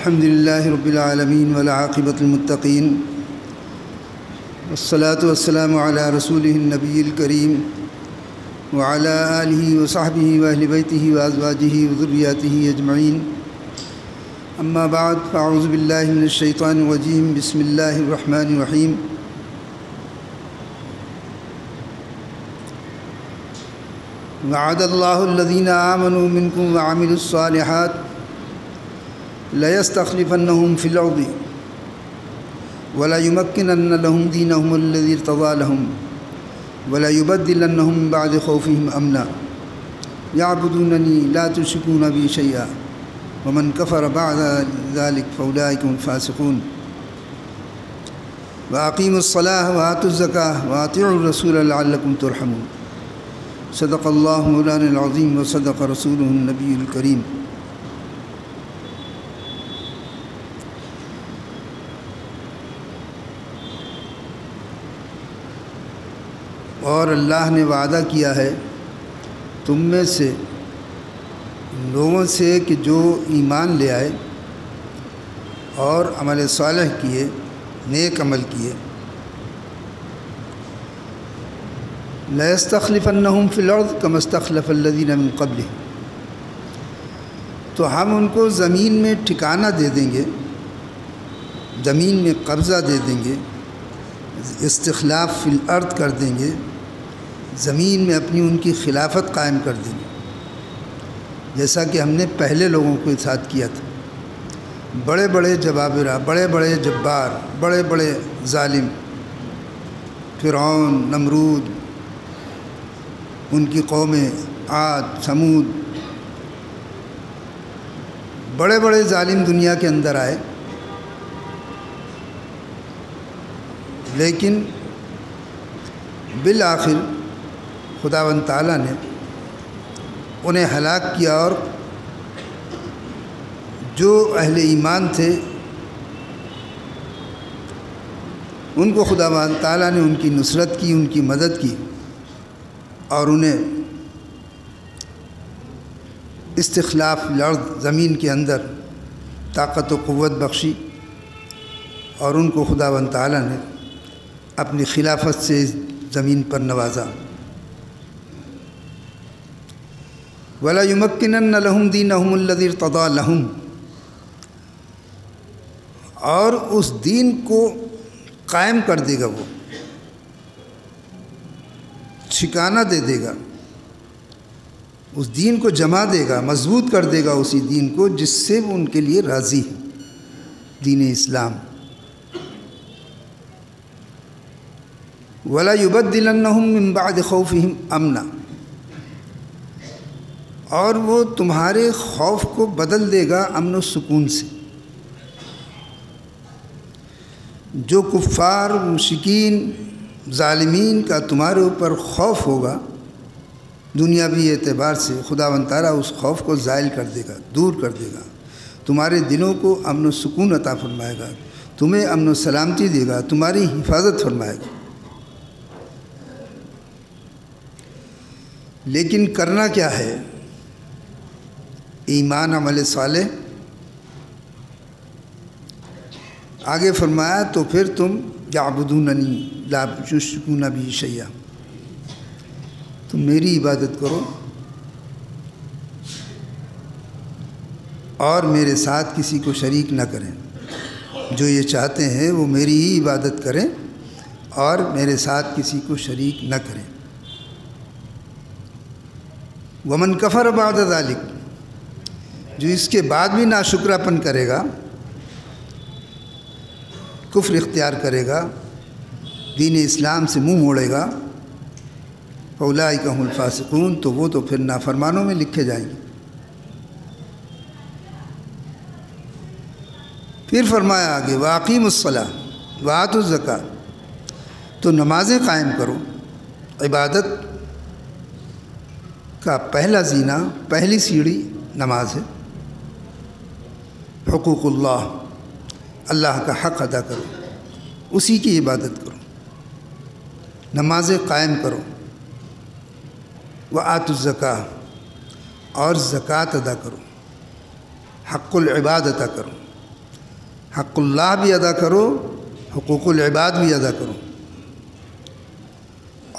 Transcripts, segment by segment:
الحمد لله رب العالمين والعاقبة للمتقين والصلاة والسلام على رسوله النبي الكريم وعلى آله وصحبه وأهل بيته وأزواجه وذرياته أجمعين. أما بعد، فأعوذ بالله من الشيطان الرجيم. بسم الله الرحمن الرحيم. وعد الله الذين آمنوا منكم وعملوا الصالحات ليستخلفنهم في الأرض وليمكنن لهم دينهم الذي ارتضى لهم وليبدلنهم من بعد خوفهم أمنا يعبدونني لا تشركون بي شيئا ومن كفر بعد ذلك فأولئك هم الفاسقون. وأقيموا الصلاة وآتوا الزكاة وأطيعوا الرسول لعلكم ترحمون. صدق الله مولانا العظيم وصدق رسوله النبي الكريم. اور اللہ نے وعدہ کیا ہے تم میں سے لوگوں سے کہ جو ایمان لے آئے اور عمل صالح کیے، نیک عمل کیے، لَيَسْتَخْلِفَنَّهُمْ فِي الْأَرْضِ كَمَا اسْتَخْلَفَ الَّذِينَ مِنْ قَبْلِهِمْ. تو ہم ان کو زمین میں ٹھکانہ دے دیں گے، زمین میں قبضہ دے دیں گے، استخلاف فی الارض کر دیں گے، زمین میں اپنی ان کی خلافت قائم کر دیں گے، جیسا کہ ہم نے پہلے لوگوں کے ساتھ کیا تھا. بڑے بڑے جبابرہ، بڑے بڑے جبار، بڑے بڑے ظالم، فرعون، نمرود، ان کی قومیں، عاد، ثمود، بڑے بڑے ظالم دنیا کے اندر آئے، لیکن بالآخر خداوند تعالیٰ نے انہیں ہلاک کیا، اور جو اہل ایمان تھے ان کو خداوند تعالیٰ نے ان کی نصرت کی، ان کی مدد کی، اور انہیں استخلاف الارض، زمین کے اندر طاقت و قوت بخشی، اور ان کو خداوند تعالیٰ نے اپنی خلافت سے زمین پر نوازا. وَلَيُمَكِّنَنَّ لَهُمْ دِينَهُمُ الَّذِي ارْتَضَىٰ لَهُمْ، اور اس دین کو قائم کر دے گا، وہ ٹھکانہ دے دے گا، اس دین کو جما دے گا، مضبوط کر دے گا اسی دین کو جس سے وہ ان کے لیے راضی ہے، دین اسلام. وَلَيُبَدِّلَنَّهُم مِّن بَعْدِ خَوْفِهِمْ أَمْنًا، اور وہ تمہارے خوف کو بدل دے گا امن و سکون سے. جو کفار، مشرکین، ظالمین کا تمہارے اوپر خوف ہوگا دنیاوی اعتبار سے، خداوند تعالیٰ اس خوف کو زائل کر دے گا، دور کر دے گا، تمہارے دلوں کو امن و سکون عطا فرمائے گا، تمہیں امن و سلامتی دے گا، تمہاری حفاظت فرمائے گا. لیکن کرنا کیا ہے؟ ایمان، عمل صالح. آگے فرمایا تو پھر تم یعبدوننی لا یشرکون بی شیئا، تم میری عبادت کرو اور میرے ساتھ کسی کو شریک نہ کریں. جو یہ چاہتے ہیں وہ میری ہی عبادت کریں اور میرے ساتھ کسی کو شریک نہ کریں. ومن کفر بعد ذلک، جو اس کے بعد بھی ناشکراپن کرے گا، کفر اختیار کرے گا، دین اسلام سے منہ موڑے گا، فاولئک هم الفاسقون، تو وہ تو پھر نافرمانوں میں لکھے جائیں گے. پھر فرمایا آگے وَأَقِیمُوا الصَّلَاةَ وَآتُوا الزَّکَاةَ، تو نمازیں قائم کرو. عبادت کا پہلا زینہ، پہلی سیڑھی نماز ہے. حقوق اللہ، اللہ کا حق ادا کرو، اسی کی عبادت کرو، نمازیں قائم کرو. وآتوا الزکاة، اور زکوٰۃ ادا کرو، حق العباد ادا کرو. حق اللہ بھی ادا کرو، حقوق العباد بھی ادا کرو،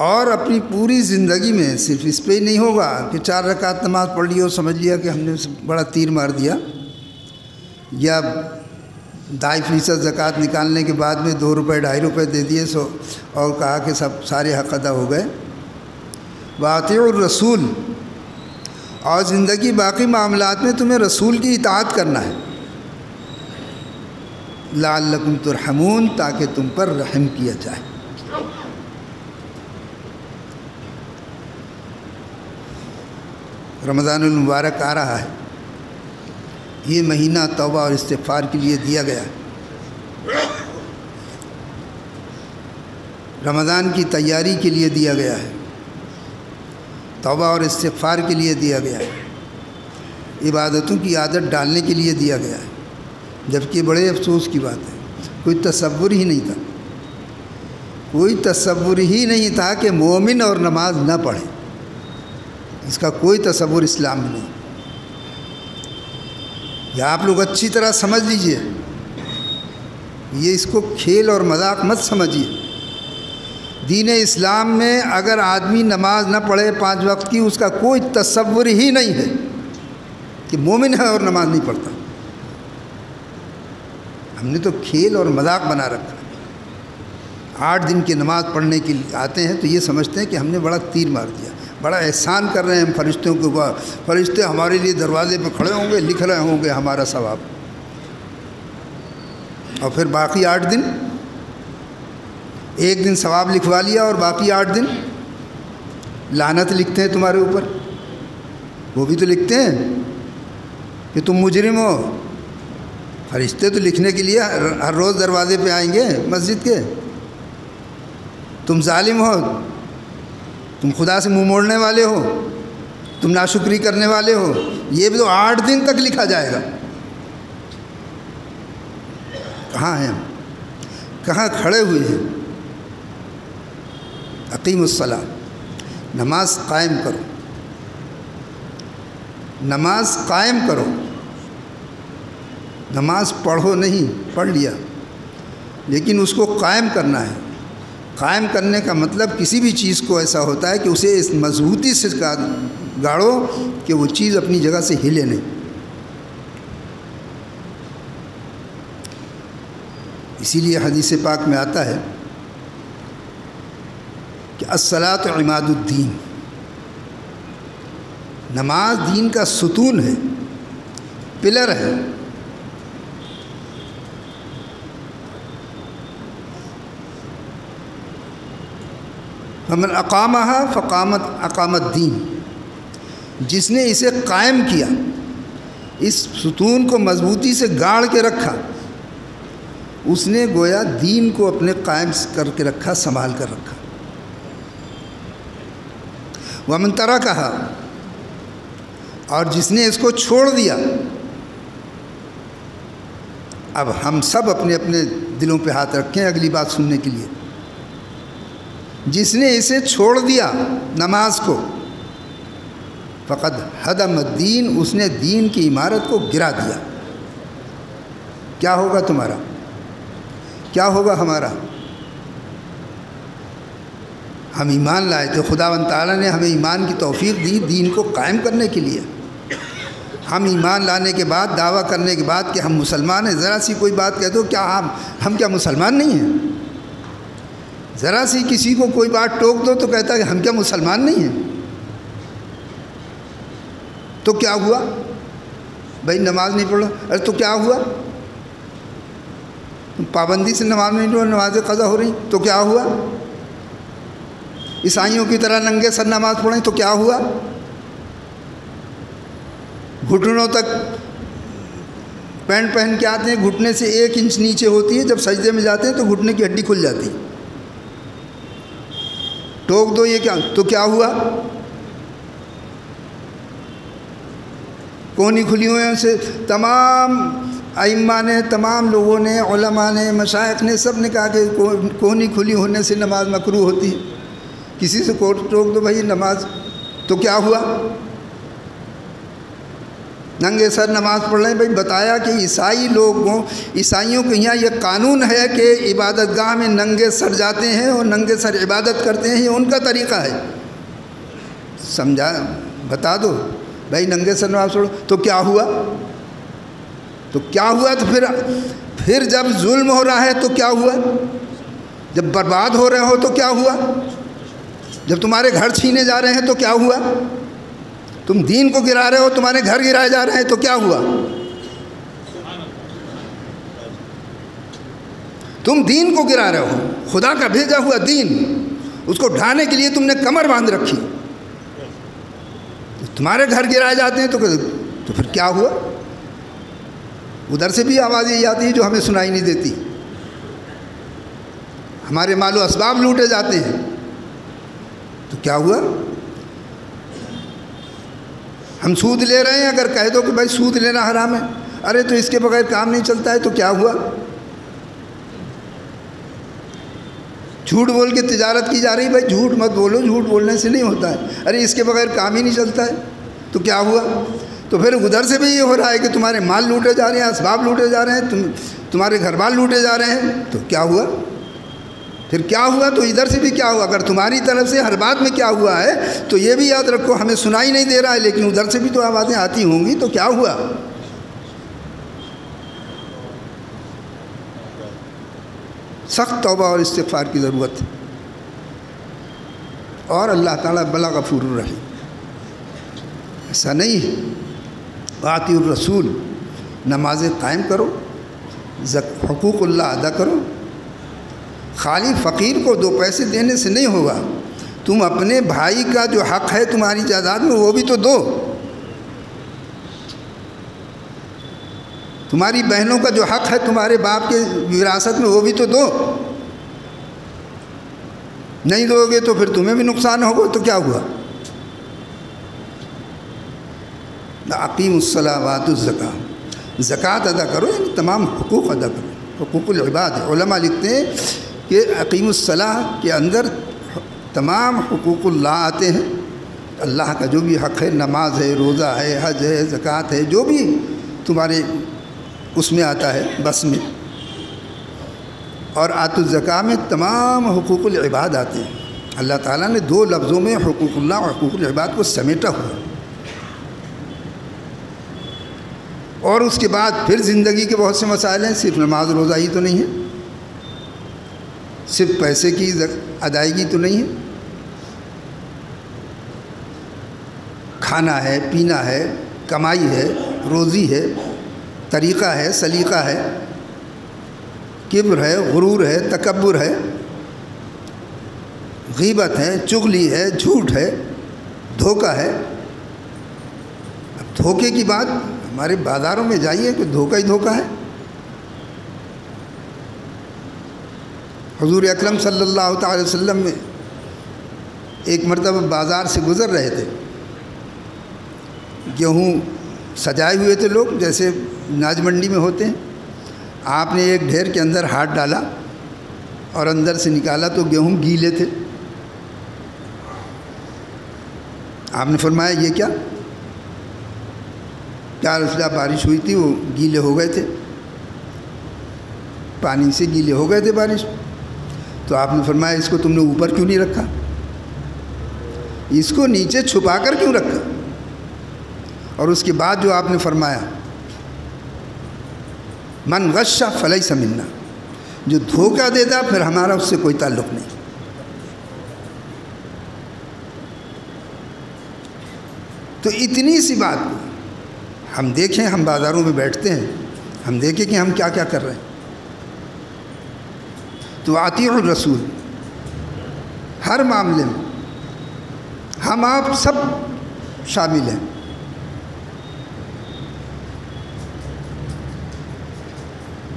اور اپنی پوری زندگی میں صرف اس پہ ہی نہیں ہوگا کہ 4 رکعت نماز پڑھ لی اور سمجھ لیا کہ ہم نے بڑا تیر مار دیا، یا 2.5% زکوٰۃ نکالنے کے بعد میں 2 روپے 2.5 روپے دے دیے اور کہا کہ سب سارے حق ادا ہو گئے۔ وَأَطِیعُوا الرَّسُولَ، اور زندگی باقی معاملات میں تمہیں رسول کی اطاعت کرنا ہے، لعلکم ترحمون، تاکہ تم پر رحم کیا جائے۔ رمضان المبارک آ رہا ہے، یہ مہینہ توبہ اور استغفار کے لیے دیا گیا ہے، رمضان کی تیاری کے لیے دیا گیا ہے، توبہ اور استغفار کے لیے دیا گیا ہے، عبادتوں کی عادت ڈالنے کے لیے دیا گیا ہے۔ جبکہ بڑے افسوس کی بات ہے، کوئی تصور ہی نہیں تھا، کوئی تصور ہی نہیں تھا کہ مومن اور نماز نہ پڑھے، اس کا کوئی تصور اسلام میں نہیں۔ یا آپ لوگ اچھی طرح سمجھ لیجئے، یہ اس کو کھیل اور مذاق مت سمجھیے۔ دین اسلام میں اگر آدمی نماز نہ پڑھے 5 وقت کی، اس کا کوئی تصور ہی نہیں ہے کہ مومن ہے اور نماز نہیں پڑھتا۔ ہم نے تو کھیل اور مذاق بنا رکھا ہے۔ 8 دن کی نماز پڑھنے کے لیے آتے ہیں تو یہ سمجھتے ہیں کہ ہم نے بڑا تیر مار دیا، بڑا احسان کر رہے ہیں ہم فرشتوں کے اوپر، فرشتے ہمارے لیے دروازے پہ کھڑے ہوں گے، لکھ رہے ہوں گے ہمارا ثواب، اور پھر باقی 8 دن، ایک دن ثواب لکھوا لیا اور باقی 8 دن لعنت لکھتے ہیں تمہارے اوپر۔ وہ بھی تو لکھتے ہیں کہ تم مجرم ہو، فرشتے تو لکھنے کے لیے ہر روز دروازے پہ آئیں گے مسجد کے۔ تم ظالم ہو، تم خدا سے منہ موڑنے والے ہو، تم ناشکری کرنے والے ہو، یہ بھی تو 8 دن تک لکھا جائے گا۔ کہاں ہیں ہم؟ کہاں کھڑے ہوئے ہیں؟ اقیم الصلاۃ، نماز قائم کرو، نماز قائم کرو، نماز پڑھو نہیں، پڑھ لیا، لیکن اس کو قائم کرنا ہے۔ قائم کرنے کا مطلب کسی بھی چیز کو ایسا ہوتا ہے کہ اسے اس مضبوطی سے گاڑو کہ وہ چیز اپنی جگہ سے ہلے نہیں۔ اسی لیے حدیث پاک میں آتا ہے کہ الصلاۃ عماد الدین، نماز دین کا ستون ہے، پلر ہے۔ فمن اقامها اقامت دین، جس نے اسے قائم کیا، اس ستون کو مضبوطی سے گاڑ کے رکھا، اس نے گویا دین کو اپنے قائم کر کے رکھا، سنبھال کر رکھا۔ ومن ترکھا، اور جس نے اس کو چھوڑ دیا، اب ہم سب اپنے اپنے دلوں پہ ہاتھ رکھیں اگلی بات سننے کے لیے۔ جس نے اسے چھوڑ دیا نماز کو، فقد ہدم الدین، اس نے دین کی عمارت کو گرا دیا۔ کیا ہوگا تمہارا؟ کیا ہوگا ہمارا؟ ہم ایمان لائے تھے، خداوند تعالیٰ نے ہمیں ایمان کی توفیق دی دین کو قائم کرنے کے لیے۔ ہم ایمان لانے کے بعد، دعویٰ کرنے کے بعد کہ ہم مسلمان ہیں، ذرا سی کوئی بات کہہ دو، کیا ہم کیا مسلمان نہیں ہیں؟ ذرا سی کسی کو کوئی بات ٹوک دو تو کہتا ہے کہ ہم کیا مسلمان نہیں ہیں؟ تو کیا ہوا بھائی؟ نماز نہیں پڑھو، ارے تو کیا ہوا؟ پابندی سے نماز نہیں پڑھو، نمازیں قضا ہو رہی، تو کیا ہوا؟ عیسائیوں کی طرح ننگے سر نماز پڑھیں تو کیا ہوا؟ گھٹنوں تک پینٹ پہن کے آتے ہیں، گھٹنے سے 1 انچ نیچے ہوتی ہے، جب سجدے میں جاتے ہیں تو گھٹنے کی ہڈی کھل جاتی ہے۔ ٹوک دو یہ کیا؟ تو کیا ہوا؟ کونی کھلی ہوئے سے تمام ائمہ نے، تمام لوگوں نے، علماء نے، مشائخ نے، سب نے کہا کہ کونی کھلی ہونے سے نماز مکروہ ہوتی ہے۔ کسی سے ٹوک دو بھائی نماز، تو کیا ہوا؟ ننگے سر نماز پڑھ رہے ہیں. بھائی بتایا کہ عیسائیوں کے یہاں یہ قانون ہے کہ عبادت گاہ میں ننگے سر جاتے ہیں اور ننگے سر عبادت کرتے ہیں, یہ ان کا طریقہ ہے. سمجھا, بتا دو بھائی ننگے سر نماز پڑھو تو کیا ہوا؟ تو کیا ہوا؟ تو پھر جب ظلم ہو رہا ہے تو کیا ہوا؟ جب برباد ہو رہے ہو تو کیا ہوا؟ جب تمہارے گھر چھینے جا رہے ہیں تو کیا ہوا؟ تم دین کو گرا رہے ہو, تمہارے گھر گرائے جا رہے ہیں تو کیا ہوا؟ تم دین کو گرا رہے ہو, خدا کا بھیجا ہوا دین, اس کو ڈھانے کے لیے تم نے کمر باندھ رکھی. تمہارے گھر گرائے جاتے ہیں تو پھر کیا ہوا؟ ادھر سے بھی آوازیں یہ آتی ہیں جو ہمیں سنائی نہیں دیتی. ہمارے مال و اسباب لوٹے جاتے ہیں تو کیا ہوا؟ ہم سود لے رہے ہیں, اگر کہہ دو کہ بھائی سود لینا حرام ہے, ارے تو اس کے بغیر کام نہیں چلتا ہے, تو کیا ہوا؟ جھوٹ بول کے تجارت کی جا رہی, بھائی جھوٹ مت بولو, جھوٹ بولنے سے نہیں ہوتا ہے, ارے اس کے بغیر کام ہی نہیں چلتا ہے, تو کیا ہوا؟ تو پھر ادھر سے بھی یہ ہو رہا ہے کہ تمہارے مال لوٹے جا رہے ہیں, اسباب لوٹے جا رہے ہیں, تمہارے گھر بار لوٹے جا رہے ہیں, تو کیا ہوا؟ پھر کیا ہوا؟ تو ادھر سے بھی کیا ہوا؟ اگر تمہاری طرف سے ہر بات میں کیا ہوا ہے تو یہ بھی یاد رکھو ہمیں سنائی نہیں دے رہا ہے, لیکن ادھر سے بھی تو آوازیں آتی ہوں گی, تو کیا ہوا؟ سخت توبہ اور استغفار کی ضرورت ہے, اور اللہ تعالیٰ بلا غفور الرحیم. ایسا نہیں ہے. باطی الرسول, نمازیں قائم کرو, حقوق اللہ ادا کرو. خالی فقیر کو 2 پیسے دینے سے نہیں ہوگا, تم اپنے بھائی کا جو حق ہے تمہاری جائیداد میں وہ بھی تو دو. تمہاری بہنوں کا جو حق ہے تمہارے باپ کے وراثت میں وہ بھی تو دو. نہیں دو گے تو پھر تمہیں بھی نقصان ہوگا, تو کیا ہوا؟ اقیم الصلاۃ وآتوا الزکاۃ, زکوٰۃ ادا کرو, یعنی تمام حقوق ادا کرو. حقوق العباد, علماء لکھتے ہیں کہ اقیم الصلاۃ کے اندر تمام حقوق اللہ آتے ہیں. اللہ کا جو بھی حق ہے, نماز ہے, روزہ ہے, حج ہے, زکوٰۃ ہے, جو بھی تمہارے اس میں آتا ہے بس میں. اور آتوا الزکاۃ میں تمام حقوق العباد آتے ہیں. اللہ تعالیٰ نے 2 لفظوں میں حقوق اللہ اور حقوق العباد کو سمیٹا ہوا. اور اس کے بعد پھر زندگی کے بہت سے مسائل ہیں, صرف نماز روزہ ہی تو نہیں ہے, صرف پیسے کی ادائیگی تو نہیں ہے, کھانا ہے, پینا ہے, کمائی ہے, روزی ہے, طریقہ ہے, سلیقہ ہے, کبر ہے, غرور ہے, تکبر ہے, غیبت ہے, چغلی ہے, جھوٹ ہے, دھوکہ ہے. اب دھوکے کی بات, ہمارے بازاروں میں جائیے کہ دھوکہ ہی دھوکہ ہے. حضور اکرم صلی اللہ تعالی وسلم میں ایک مرتبہ بازار سے گزر رہے تھے, گیہوں سجائے ہوئے تھے لوگ جیسے ناج منڈی میں ہوتے ہیں. آپ نے ایک ڈھیر کے اندر ہاتھ ڈالا اور اندر سے نکالا تو گیہوں گیلے تھے. آپ نے فرمایا یہ کیا رسول اللہ, بارش ہوئی تھی وہ گیلے ہو گئے تھے, پانی سے گیلے ہو گئے تھے بارش. تو آپ نے فرمایا اس کو تم نے اوپر کیوں نہیں رکھا, اس کو نیچے چھپا کر کیوں رکھا؟ اور اس کے بعد جو آپ نے فرمایا من غش فلیس منا, جو دھوکہ دیتا پھر ہمارا اس سے کوئی تعلق نہیں. تو اتنی سی بات ہم دیکھیں, ہم بازاروں میں بیٹھتے ہیں, ہم دیکھیں کہ ہم کیا کیا کر رہے ہیں. تو اطیعوا الرسول, ہر معاملے میں ہم آپ سب شامل ہیں.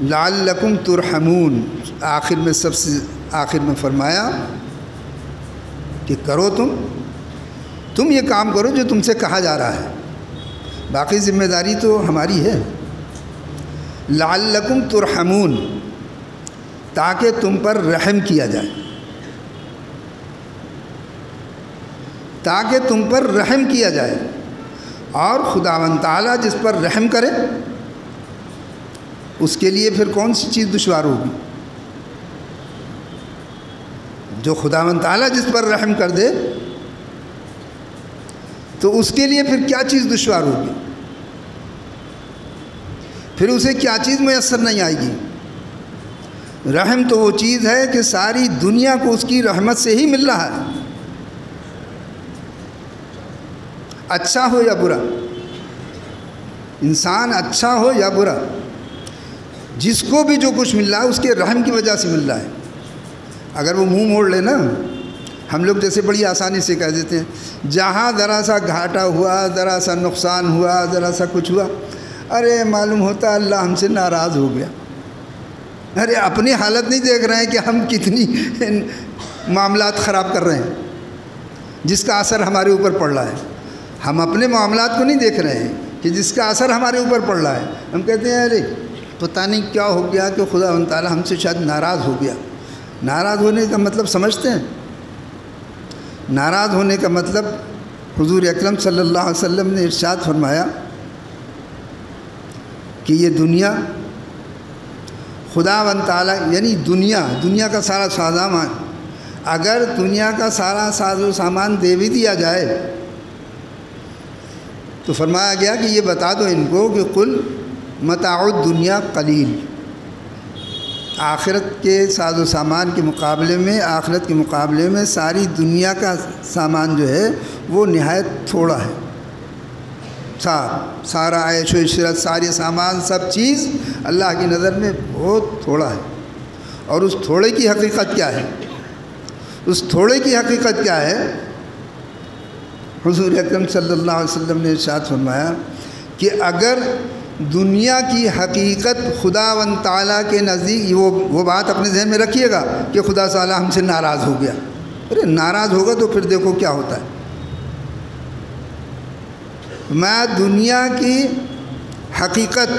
لعلکم ترحمون, آخر میں سب سے آخر میں فرمایا کہ کرو تم یہ کام کرو جو تم سے کہا جا رہا ہے, باقی ذمہ داری تو ہماری ہے. لعلکم ترحمون, تاکہ تم پر رحم کیا جائے, تاکہ تم پر رحم کیا جائے. اور خداوند تعالیٰ جس پر رحم کرے اس کے لیے پھر کون سی چیز دشوار ہوگی؟ جو خداوند تعالیٰ جس پر رحم کر دے تو اس کے لیے پھر کیا چیز دشوار ہوگی؟ پھر اسے کیا چیز میسر نہیں آئے گی؟ رحم تو وہ چیز ہے کہ ساری دنیا کو اس کی رحمت سے ہی مل رہا ہے، اچھا ہو یا برا، انسان اچھا ہو یا برا، جس کو بھی جو کچھ مل رہا ہے اس کے رحم کی وجہ سے مل رہا ہے۔ اگر وہ منہ موڑ لے نا، ہم لوگ جیسے بڑی آسانی سے کہہ دیتے ہیں جہاں ذرا سا گھاٹا ہوا، ذرا سا نقصان ہوا، ذرا سا کچھ ہوا، ارے معلوم ہوتا اللہ ہم سے ناراض ہو گیا۔ ارے اپنی حالت نہیں دیکھ رہے ہیں کہ ہم کتنی معاملات خراب کر رہے ہیں جس کا اثر ہمارے اوپر پڑ رہا ہے۔ ہم اپنے معاملات کو نہیں دیکھ رہے ہیں کہ جس کا اثر ہمارے اوپر پڑ رہا ہے۔ ہم کہتے ہیں ارے پتہ نہیں کیا ہو گیا کہ خدا تعالیٰ ہم سے شاید ناراض ہو گیا۔ ناراض ہونے کا مطلب سمجھتے ہیں؟ ناراض ہونے کا مطلب حضور اکرم صلی اللہ علیہ وسلم نے ارشاد فرمایا کہ یہ دنیا خداوند تعالیٰ یعنی دنیا کا سارا سازامان، اگر دنیا کا سارا ساز و سامان دے بھی دیا جائے تو فرمایا گیا کہ یہ بتا دو ان کو کہ قل متاع الدنیا قلیل، آخرت کے ساز و سامان کے مقابلے میں، آخرت کے مقابلے میں ساری دنیا کا سامان جو ہے وہ نہایت تھوڑا ہے۔ سارا عیش و عشرت، سارے سامان، سب چیز اللہ کی نظر میں بہت تھوڑا ہے۔ اور اس تھوڑے کی حقیقت کیا ہے؟ اس تھوڑے کی حقیقت کیا ہے؟ حضور اکرم صلی اللہ علیہ وسلم نے ارشاد فرمایا کہ اگر دنیا کی حقیقت خداوند تعالیٰ کے نزدیک، وہ بات اپنے ذہن میں رکھیے گا کہ خدا تعالیٰ ہم سے ناراض ہو گیا۔ ارے ناراض ہوگا تو پھر دیکھو کیا ہوتا ہے۔ میں دنیا کی حقیقت،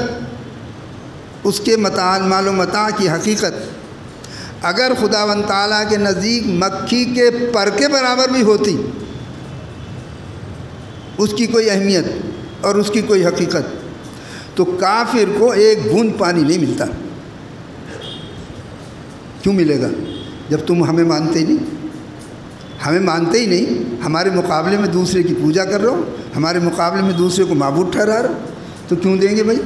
اس کے مال و متاع کی حقیقت اگر خداوند تعالیٰ کے نزدیک مکھی کے پر کے برابر بھی ہوتی، اس کی کوئی اہمیت اور اس کی کوئی حقیقت، تو کافر کو ایک بوند پانی نہیں ملتا۔ کیوں ملے گا؟ جب تم ہمیں مانتے ہی نہیں، ہمیں مانتے ہی نہیں، ہمارے مقابلے میں دوسرے کی پوجا کر رہے ہو، ہمارے مقابلے میں دوسرے کو معبود ٹھہرا رہے ہو، تو کیوں دیں گے بھائی؟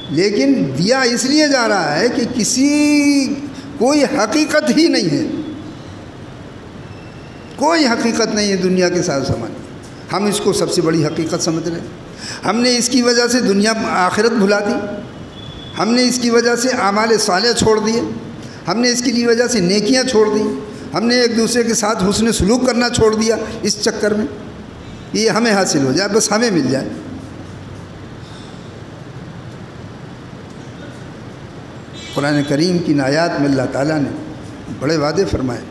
لیکن دیا اس لیے جا رہا ہے کہ کوئی حقیقت ہی نہیں ہے، کوئی حقیقت نہیں ہے دنیا کے ساز و سامان۔ ہم اس کو سب سے بڑی حقیقت سمجھ رہے ہیں۔ ہم نے اس کی وجہ سے دنیا آخرت بھلا دی، ہم نے اس کی وجہ سے اعمال صالح چھوڑ دیے، ہم نے اس کی وجہ سے نیکیاں چھوڑ دی، ہم نے ایک دوسرے کے ساتھ حسن سلوک کرنا چھوڑ دیا اس چکر میں یہ ہمیں حاصل ہو جائے، بس ہمیں مل جائے۔ قرآن کریم کی آیات میں اللہ تعالیٰ نے بڑے وعدے فرمائے۔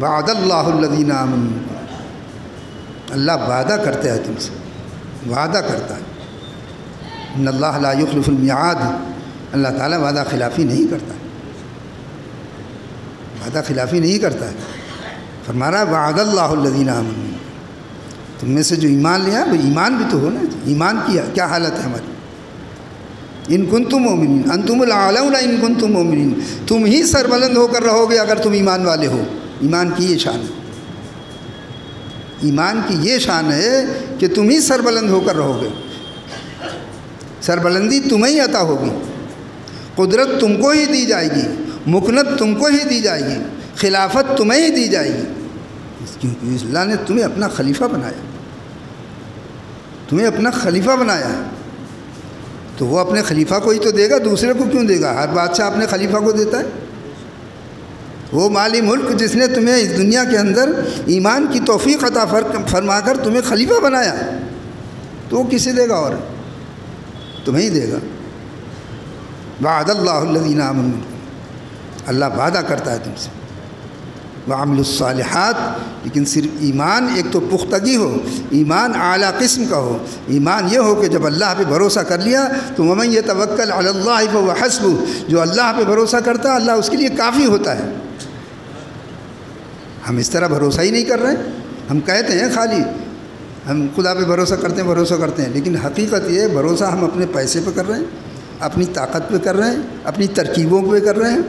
وعد اللہ الذین آمنوا، اللہ وعدہ کرتا ہے تم سے، وعدہ کرتا ہے۔ ان اللہ لا یخلف المیعاد، اللہ تعالیٰ وعدہ خلافی نہیں کرتا ہے، وعدہ خلافی نہیں کرتا ہے۔ فرما رہا وعد اللہ الذین آمنوا، تم میں سے جو ایمان لیا وہ ایمان بھی تو ہو نا، ایمان کی کیا حالت ہے ہماری؟ ان کنتم مؤمنین انتم الاعلون ان کنتم مؤمنین، تم ہی سربلند ہو کر رہو گے اگر تم ایمان والے ہو۔ ایمان کی یہ شان ہے، ایمان کی یہ شان ہے کہ تم ہی سربلند ہو کر رہو گے، سربلندی تمہیں ہی عطا ہوگی، قدرت تم کو ہی دی جائے گی، مکنت تم کو ہی دی جائے گی، خلافت تمہیں ہی دی جائے گی، کیونکہ اللہ نے تمہیں اپنا خلیفہ بنایا، تمہیں اپنا خلیفہ بنایا ہے، تو وہ اپنے خلیفہ کو ہی تو دے گا، دوسرے کو کیوں دے گا؟ ہر بادشاہ اپنے خلیفہ کو دیتا ہے۔ وہ مالی ملک جس نے تمہیں اس دنیا کے اندر ایمان کی توفیق عطا فرما کر تمہیں خلیفہ بنایا، تو وہ کسے دے گا؟ اور تمہیں ہی دے گا۔ وعد اللہ الذین آمنوا، اللہ وعدہ کرتا ہے تم سے، وعملوا الصالحات، لیکن صرف ایمان ایک تو پختگی ہو، ایمان اعلیٰ قسم کا ہو، ایمان یہ ہو کہ جب اللہ پہ بھروسہ کر لیا تو ومن یتوکل علی اللہ فہو حسبہ، جو اللہ پہ بھروسہ کرتا ہے اللہ اس کے لیے کافی ہوتا ہے۔ ہم اس طرح بھروسہ ہی نہیں کر رہے ہیں، ہم کہتے ہیں خالی ہم خدا پہ بھروسہ کرتے ہیں لیکن حقیقت یہ ہے بھروسہ ہم اپنے پیسے پہ کر رہے ہیں، اپنی طاقت پہ کر رہے ہیں، اپنی ترکیبوں پہ کر رہے ہیں،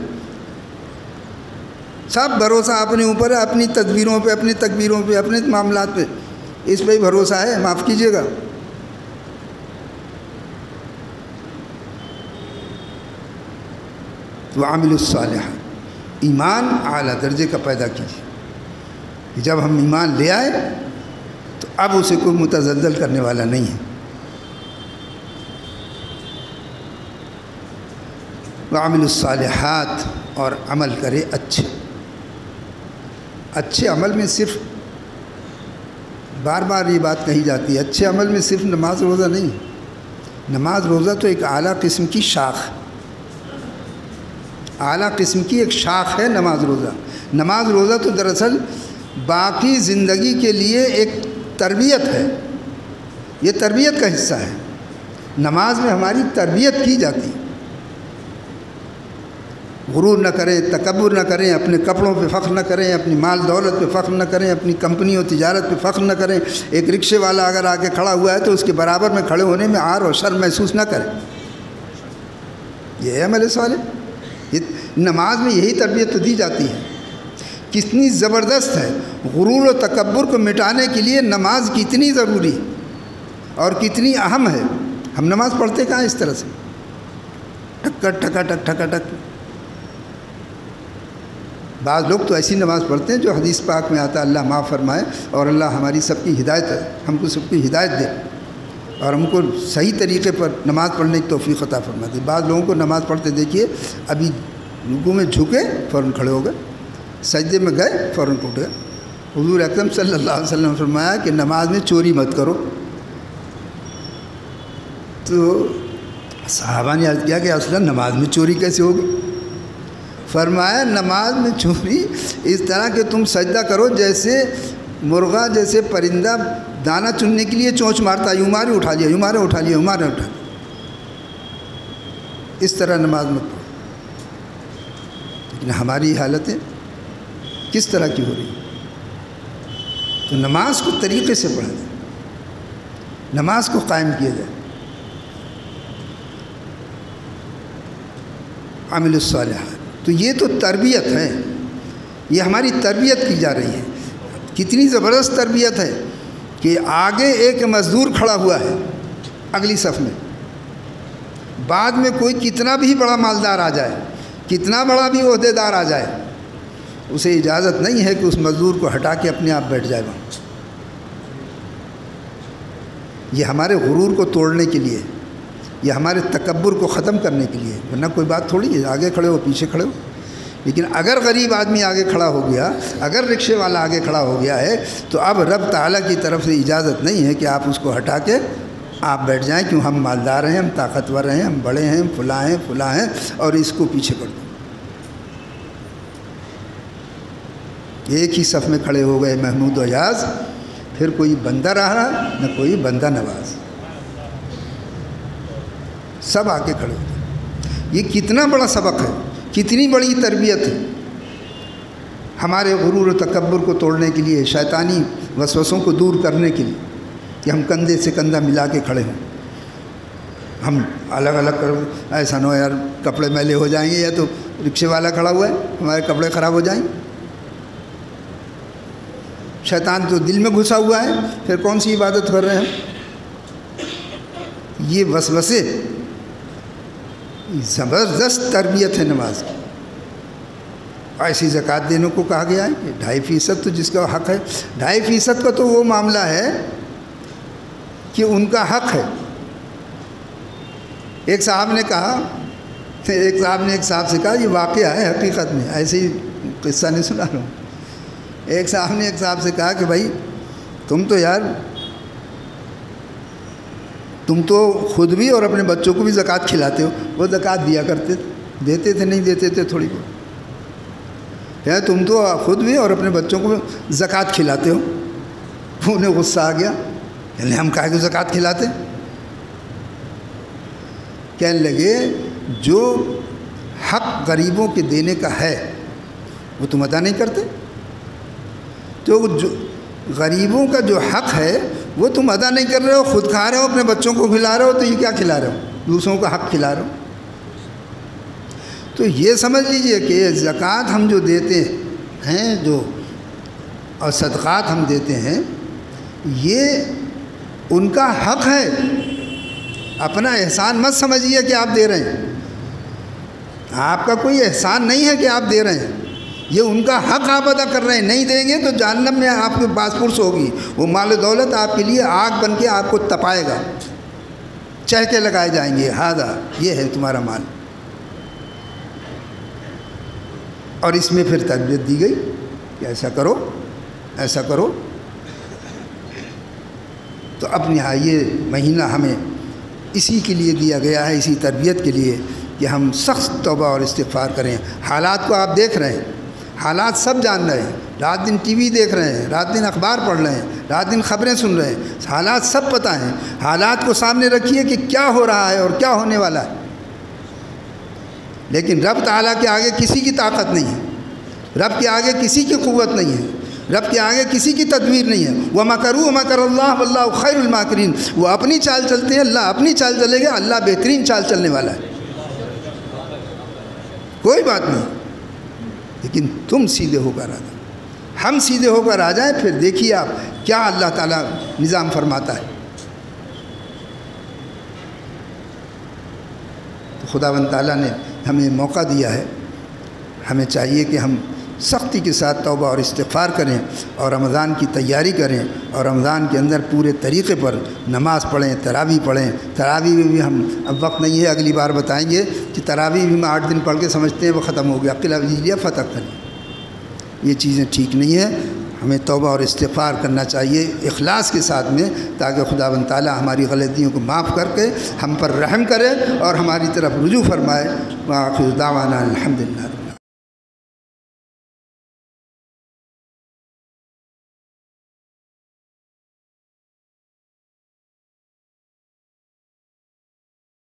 سب بھروسہ اپنے اوپر ہے، اپنی تدبیروں پہ، اپنی تکبیروں پہ، اپنے معاملات پہ، اس پہ ہی بھروسہ ہے، معاف کیجیے گا۔ وعامل الصالحات، ایمان اعلیٰ درجے کا پیدا کیجیے کہ جب ہم ایمان لے آئے تو اب اسے کوئی متزلزل کرنے والا نہیں ہے۔ وعامل الصالحات، اور عمل کرے اچھے عمل میں صرف بار بار یہ بات کہی جاتی ہے، اچھے عمل میں صرف نماز روزہ نہیں، نماز روزہ تو ایک اعلیٰ قسم کی شاخ، اعلیٰ قسم کی ایک شاخ ہے نماز روزہ۔ نماز روزہ تو دراصل باقی زندگی کے لیے ایک تربیت ہے، یہ تربیت کا حصہ ہے، نماز میں ہماری تربیت کی جاتی ہے۔ غرور نہ کریں، تکبر نہ کریں، اپنے کپڑوں پہ فخر نہ کریں، اپنی مال دولت پہ فخر نہ کریں، اپنی کمپنی و تجارت پہ فخر نہ کریں۔ ایک رکشے والا اگر آ کے کھڑا ہوا ہے تو اس کے برابر میں کھڑے ہونے میں عار اور شرم محسوس نہ کریں، یہ ہے عمل صالح۔ نماز میں یہی تربیت تو دی جاتی ہے۔ کتنی زبردست ہے، غرور و تکبر کو مٹانے کے لیے نماز کتنی ضروری اور کتنی اہم ہے۔ ہم نماز پڑھتے کہاں اس طرح سے، ٹک۔ بعض لوگ تو ایسی نماز پڑھتے ہیں جو حدیث پاک میں آتا ہے اللہ معاف فرمائے اور اللہ ہماری سب کی ہدایت ہے، ہم کو سب کی ہدایت دے اور ہم کو صحیح طریقے پر نماز پڑھنے کی توفیق عطا فرما دے۔ بعض لوگوں کو نماز پڑھتے دیکھیے ابھی رکوع میں جھکے فوراً کھڑے ہو گئے، سجدے میں گئے فوراً اٹھ گئے۔ حضور اکرم صلی اللہ علیہ وسلم نے فرمایا کہ نماز میں چوری مت کرو۔ تو صحابہ نے عرض کیا کہ اصلا نماز میں چوری کیسے ہوگی؟ فرمایا نماز میں چوری اس طرح کہ تم سجدہ کرو جیسے مرغا، جیسے پرندہ دانہ چننے کے لیے چونچ مارتا ہے، یوں مارے اٹھا لیا، یوں مارے اٹھا لیا، یوں مارے اٹھا لیا، اس طرح نماز مت پڑھو۔ لیکن ہماری حالتیں کس طرح کی ہو رہی ہیں؟ تو نماز کو طریقے سے پڑھا جائے، نماز کو قائم کیا جائے۔ عامل الصالحات، تو یہ تو تربیت ہے، یہ ہماری تربیت کی جا رہی ہے۔ کتنی زبردست تربیت ہے کہ آگے ایک مزدور کھڑا ہوا ہے اگلی صف میں، بعد میں کوئی کتنا بھی بڑا مالدار آ جائے، کتنا بڑا بھی عہدے دار آ جائے، اسے اجازت نہیں ہے کہ اس مزدور کو ہٹا کے اپنے آپ بیٹھ جائے وہاں۔ یہ ہمارے غرور کو توڑنے کے لیے، یہ ہمارے تکبر کو ختم کرنے کے لیے، ورنہ کوئی بات تھوڑی ہے آگے کھڑے ہو پیچھے کھڑے ہو۔ لیکن اگر غریب آدمی آگے کھڑا ہو گیا، اگر رکشے والا آگے کھڑا ہو گیا ہے تو اب رب تعالیٰ کی طرف سے اجازت نہیں ہے کہ آپ اس کو ہٹا کے آپ بیٹھ جائیں، کیوں ہم مالدار ہیں، ہم طاقتور ہیں، ہم بڑے ہیں، فلاں ہیں اور اس کو پیچھے کر دو۔ ایک ہی صف میں کھڑے ہو گئے محمود و ایاز، پھر کوئی بندہ رہا نہ کوئی بندہ نواز، سب آ کے کھڑے ہو گئے۔ یہ کتنا بڑا سبق ہے، کتنی بڑی تربیت ہے ہمارے غرور و تکبر کو توڑنے کے لیے، شیطانی وسوسوں کو دور کرنے کے لیے کہ ہم کندھے سے کندھا ملا کے کھڑے ہوں۔ ہم الگ الگ ایسا نہ ہو یار کپڑے میلے ہو جائیں گے، یا تو رکشے والا کھڑا ہوا ہے ہمارے کپڑے خراب ہو جائیں گے۔ شیطان تو دل میں گھسا ہوا ہے، پھر کون سی عبادت کر رہے ہیں؟ یہ وسوسے، زبردست تربیت ہے نماز کی۔ ایسی زکوٰۃ دینے کو کہا گیا ہے کہ 2.5% تو جس کا حق ہے، 2.5% کا تو وہ معاملہ ہے کہ ان کا حق ہے۔ ایک صاحب نے ایک صاحب سے کہا، یہ واقعہ ہے حقیقت میں، ایسے ہی قصہ نہیں سنا رہا ہوں۔ ایک صاحب نے ایک صاحب سے کہا کہ بھائی تم تو خود بھی اور اپنے بچوں کو بھی زکوٰۃ کھلاتے ہو۔ وہ زکوٰۃ دیا کرتے تھے، دیتے تھے نہیں دیتے تھے تھوڑی بہت، یا تم تو خود بھی اور اپنے بچوں کو زکوٰۃ کھلاتے ہو۔ انہیں غصہ آ گیا، یعنی ہم کہا کہ زکوٰۃ کھلاتے؟ کہنے لگے جو حق غریبوں کے دینے کا ہے وہ تم ادا نہیں کرتے؟ تو غریبوں کا جو حق ہے وہ تم ادا نہیں کر رہے ہو، خود کھا رہے ہو، اپنے بچوں کو کھلا رہے ہو، تو یہ کیا کھلا رہے ہو؟ دوسروں کا حق کھلا رہے ہو۔ تو یہ سمجھ لیجئے کہ زکوٰۃ ہم جو دیتے ہیں اور صدقات ہم دیتے ہیں، یہ ان کا حق ہے، اپنا احسان مت سمجھیے کہ آپ دے رہے ہیں، آپ کا کوئی احسان نہیں ہے کہ آپ دے رہے ہیں، یہ ان کا حق آپ ادا کر رہے ہیں۔ نہیں دیں گے تو جہنم میں آپ کے پاس پرس ہوگی، وہ مال و دولت آپ کے لیے آگ بن کے آپ کو تپائے گا، چہکے لگائے جائیں گے، ہاذا یہ ہے تمہارا مال۔ اور اس میں پھر تربیت دی گئی کہ ایسا کرو، ایسا کرو۔ تو اب یہ مہینہ ہمیں اسی کے لیے دیا گیا ہے، اسی تربیت کے لیے کہ ہم سخت توبہ اور استغفار کریں۔ حالات کو آپ دیکھ رہے ہیں، حالات سب جان رہے ہیں، رات دن ٹی وی دیکھ رہے ہیں، رات دن اخبار پڑھ رہے ہیں، رات دن خبریں سن رہے ہیں، حالات سب پتہ ہیں۔ حالات کو سامنے رکھیے کہ کیا ہو رہا ہے اور کیا ہونے والا ہے، لیکن رب تعالیٰ کے آگے کسی کی طاقت نہیں ہے، رب کے آگے کسی کی قوت نہیں ہے، رب کے آگے کسی کی تدبیر نہیں ہے۔ وَمَكَرُوا وَمَكَرَ اللَّهُ وَاللَّهُ خَيْرُ الْمَاكِرِينَ۔ وہ اپنی چال چلتے ہیں، اللہ اپنی چال چلے گا، اللہ بہترین چال چلنے والا ہے، کوئی بات نہیں، لیکن تم سیدھے ہو کر آ جاؤ، ہم سیدھے ہو کر آ جائیں، پھر دیکھیے آپ کیا اللہ تعالیٰ نظام فرماتا ہے۔ تو خداوند تعالیٰ نے ہمیں موقع دیا ہے، ہمیں چاہیے کہ ہم سختی کے ساتھ توبہ اور استغفار کریں اور رمضان کی تیاری کریں، اور رمضان کے اندر پورے طریقے پر نماز پڑھیں، تراویح پڑھیں۔ تراویح میں بھی ہم اب وقت نہیں ہے، اگلی بار بتائیں گے کہ تراویح بھی ہم 8 دن پڑھ کے سمجھتے ہیں وہ ختم ہو گیا، قلعہ وزیریہ فتح کریں، یہ چیزیں ٹھیک نہیں ہیں۔ ہمیں توبہ اور استغفار کرنا چاہیے اخلاص کے ساتھ میں، تاکہ خداوند تعالیٰ ہماری غلطیوں کو معاف کر کے ہم پر رحم کرے اور ہماری طرف رجوع فرمائے۔ وآخر دعوانا الحمدللہ۔